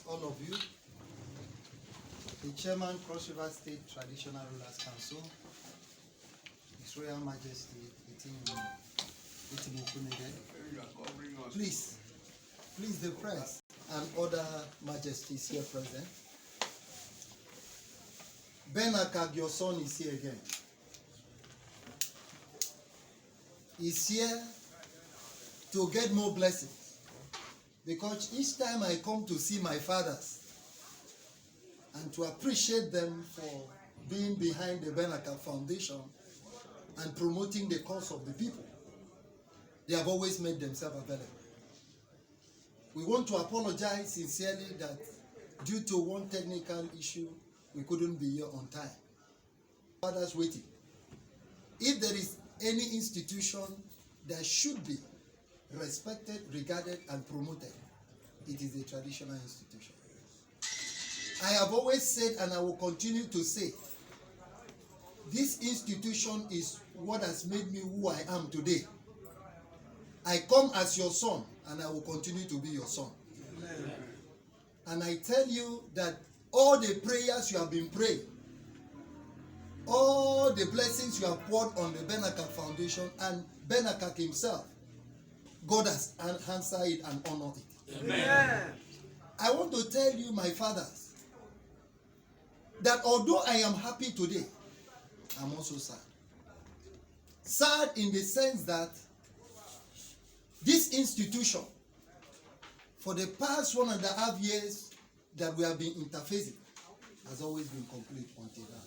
All of you, the Chairman, Cross River State Traditional Rulers Council, His Royal Majesty, please the press and other majesties here present. Ben Akak, your son, is here again. He's here to get more blessings. Because each time I come to see my fathers and to appreciate them for being behind the Ben Akak Foundation and promoting the cause of the people, they have always made themselves available. We want to apologize sincerely that due to one technical issue, we couldn't be here on time. Fathers waiting. If there is any institution that should be respected, regarded, and promoted, it is a traditional institution. I have always said, and I will continue to say, this institution is what has made me who I am today. I come as your son, and I will continue to be your son. Amen. And I tell you that all the prayers you have been praying, all the blessings you have poured on the Ben Akak Foundation and Ben Akak himself, God has answered it and honored it. Amen. I want to tell you, my fathers, that although I am happy today, I'm also sad. Sad in the sense that this institution, for the past 1.5 years that we have been interfacing, has always been complete until now.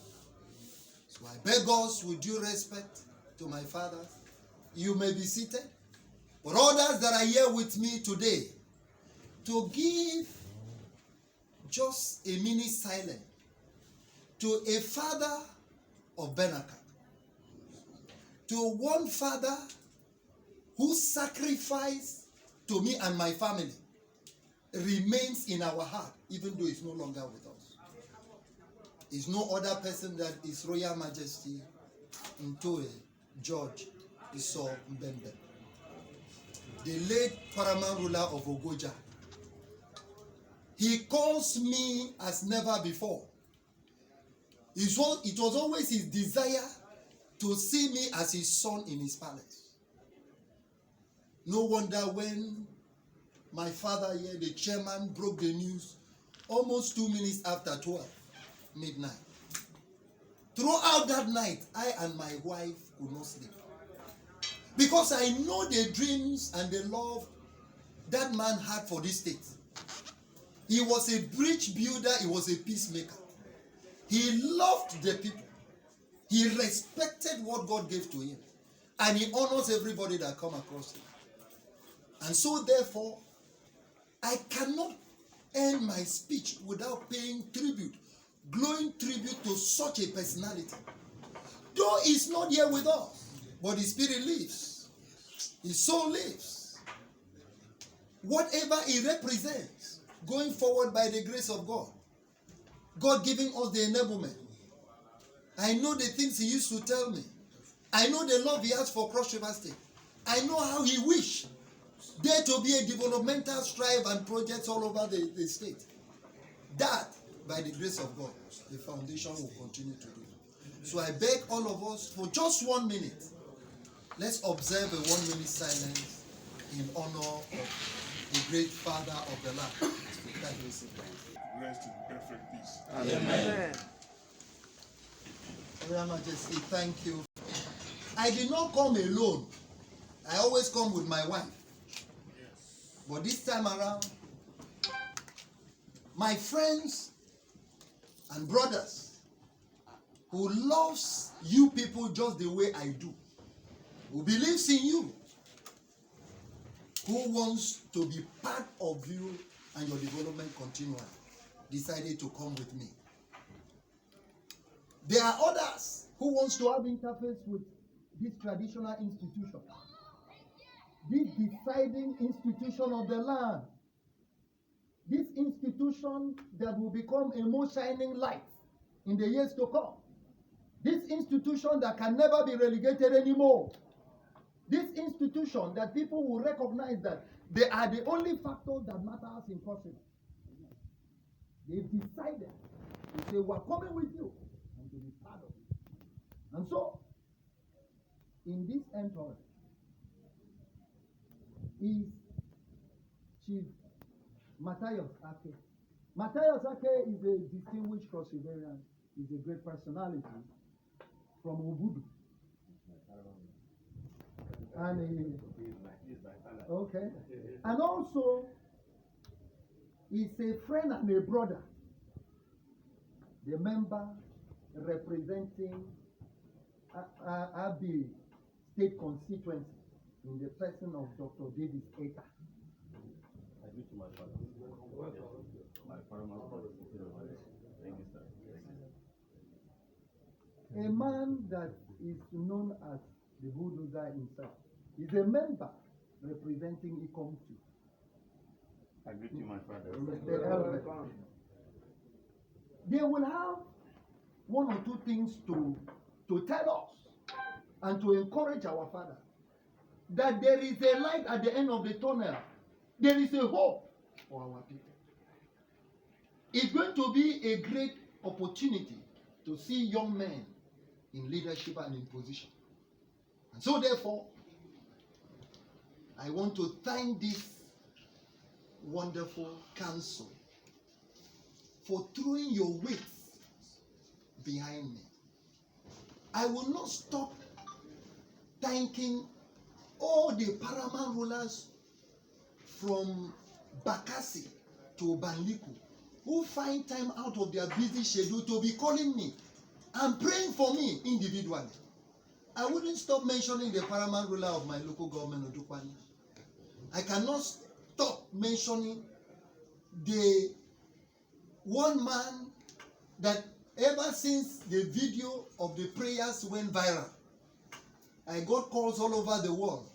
So I beg us, with due respect to my fathers, you may be seated. For others that are here with me today, to give just a minute silence to a father of Ben Akak, to one father who sacrificed to me and my family, remains in our heart, even though he's no longer with us. It's no other person than His Royal Majesty Ntoe George Iso Mbembe, the late paramount ruler of Ogoja. He calls me as never before. It was always his desire to see me as his son in his palace. No wonder when my father here, the chairman, broke the news almost 2 minutes after 12 midnight. Throughout that night, I and my wife could not sleep. Because I know the dreams and the love that man had for this state. He was a bridge builder, he was a peacemaker. He loved the people. He respected what God gave to him. And he honors everybody that come across him. And so therefore, I cannot end my speech without paying tribute, glowing tribute to such a personality. Though he's not here with us, but his spirit lives. His soul lives. Whatever he represents, going forward by the grace of God, God giving us the enablement. I know the things he used to tell me. I know the love he has for Cross River State. I know how he wished there to be a developmental strive and projects all over the state. That, by the grace of God, the foundation will continue to do. So I beg all of us, for just 1 minute, let's observe a 1 minute silence in honor of the great father of the land. Rest in perfect peace. Amen. Royal Majesty, thank you. I did not come alone. I always come with my wife. But this time around, my friends and brothers who loves you people just the way I do who believes in you, who wants to be part of you and your development continually, decided to come with me. There are others who wants to have interface with this traditional institution, this deciding institution of the land, this institution that will become a more shining light in the years to come, this institution that can never be relegated anymore, this institution that people will recognize that they are the only factors that matters in Kosovo. They've decided to say, we're coming with you and to be part of it. And so, in this entourage is Chief Matthias Akak. Matthias Akak is a distinguished Kosovarian. He's a great personality from Obudu. And okay. And also, he's a friend and a brother, the member representing Abi State Constituency in the person of Dr. Davis Akak. I do to my father. My paramount father. Thank you, sir. A man that is known as the bulldozer himself is a member representing Ikom too. I greet you, my father. They will have one or two things to tell us and to encourage our father that there is a light at the end of the tunnel. There is a hope for our people. It's going to be a great opportunity to see young men in leadership and in position. And so therefore, I want to thank this wonderful council for throwing your weight behind me. I will not stop thanking all the paramount rulers from Bakassi to Banliku who find time out of their busy schedule to be calling me and praying for me individually. I wouldn't stop mentioning the paramount ruler of my local government, Odukwani. I cannot stop mentioning the one man that ever since the video of the prayers went viral, I got calls all over the world.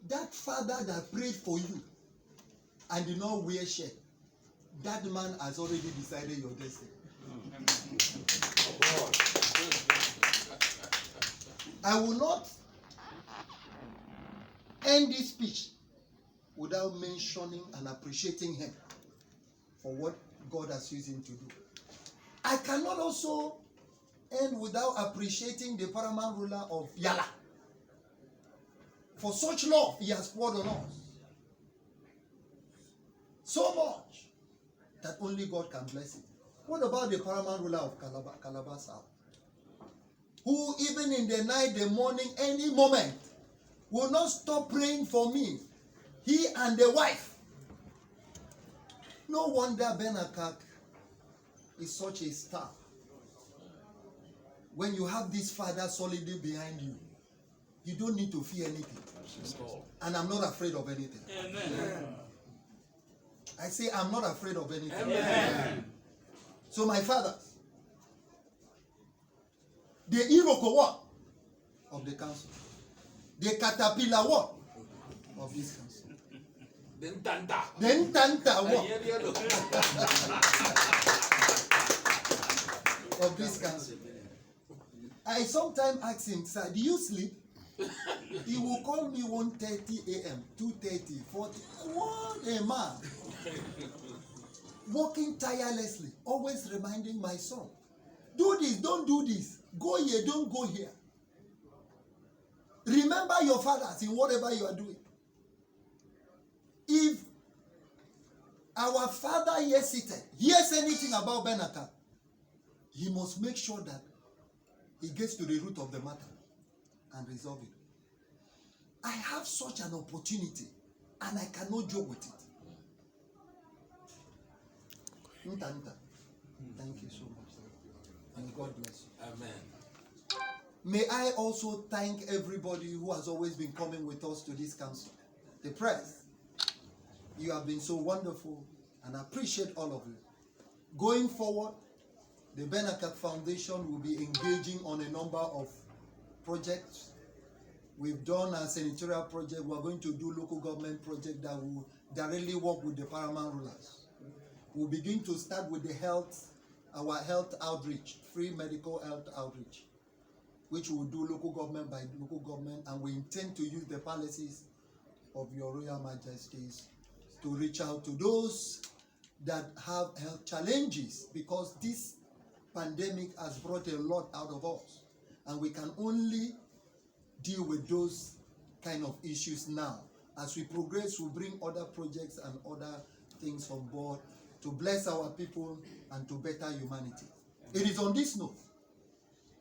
That father that prayed for you and did not wear shirt, that man has already decided your destiny. I will not end this speech without mentioning and appreciating him for what God has used him to do. I cannot also end without appreciating the paramount ruler of Yala for such love he has poured on us. So much that only God can bless it. What about the paramount ruler of Calabar South, who even in the night, the morning, any moment, will not stop praying for me, he and the wife? No wonder Ben Akak is such a star. When you have this father solidly behind you, you don't need to fear anything. And I'm not afraid of anything. Amen. I say I'm not afraid of anything. Amen. So my fathers, the Iroko what? Of the council. The caterpillar what? Of this council. The Ntanta what? Of this council. I sometimes ask him, sir, do you sleep? He will call me 1:30 a.m., 2:30, 40. What a man. Working tirelessly, always reminding my son, do this, don't do this. Go here, don't go here. Remember your fathers in whatever you are doing. If our father here seated hears anything about Ben Akak, he must make sure that he gets to the root of the matter and resolve it. I have such an opportunity and I cannot joke with it. Thank you so much. And God bless you. Amen. May I also thank everybody who has always been coming with us to this council. The press, you have been so wonderful, and I appreciate all of you. Going forward, the Akak Foundation will be engaging on a number of projects. We've done a senatorial project. We're going to do local government project that will directly work with the paramount rulers. We'll begin to start with the our health outreach, free medical health outreach, which we'll do local government by local government, and we intend to use the palaces of your Royal Majesties to reach out to those that have health challenges, because this pandemic has brought a lot out of us, and we can only deal with those kind of issues now. As we progress, we'll bring other projects and other things on board to bless our people and to better humanity. It is on this note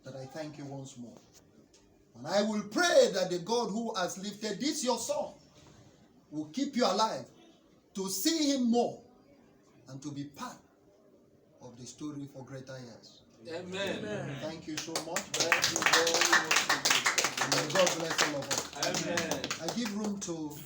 that I thank you once more. And I will pray that the God who has lifted this your son will keep you alive to see him more and to be part of the story for greater years. Amen. Amen. Thank you so much. Thank you very much. And may God bless all of us. Amen. I give room to